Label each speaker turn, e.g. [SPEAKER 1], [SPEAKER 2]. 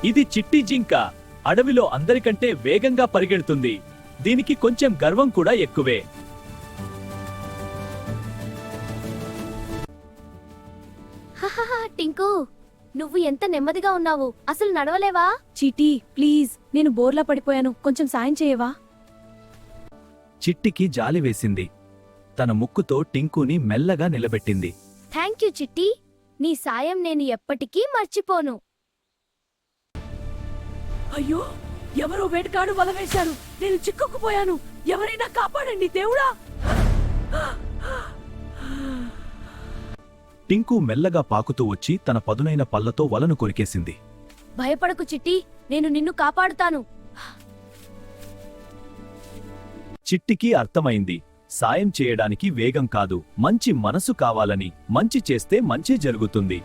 [SPEAKER 1] ఇది చిట్టి జింక. అడవిలో అందరికంటే వేగంగా పరిగెడుతుంది. దీనికి కొంచెం గర్వం కూడా ఎక్కువే.
[SPEAKER 2] హహహ, టింకు, నువ్వు ఎంత నెమ్మదిగా ఉన్నావు. అసలు నడవలేవా?
[SPEAKER 3] చీటీ, ప్లీజ్, నేను బోర్లా పడిపోయాను, కొంచెం సాయం చేయవా?
[SPEAKER 1] చిట్టికి జాలి వేసింది. తన ముక్కుతో టింకుని మెల్లగా నిలబెట్టింది.
[SPEAKER 2] థ్యాంక్ యూ చిట్టి. నీ సాయం నేను ఎప్పటికీ మర్చిపోను.
[SPEAKER 3] అయ్యో, ఎవరో వేటగాడు వల వేశారు. నేను చిక్కుకుపోయాను. ఎవరైనా కాపాడండి దేవుడా!
[SPEAKER 1] టింకు మెల్లగా పాకుతూ వచ్చి తన పదునైన పళ్లతో వలను కొరికేసింది.
[SPEAKER 2] భయపడకు చిట్టి, నేను నిన్ను కాపాడుతాను.
[SPEAKER 1] చిట్టికి అర్థమైంది, సాయం చేయడానికి వేగం కాదు, మంచి మనసు కావాలని. మంచి చేస్తే మంచి జరుగుతుంది.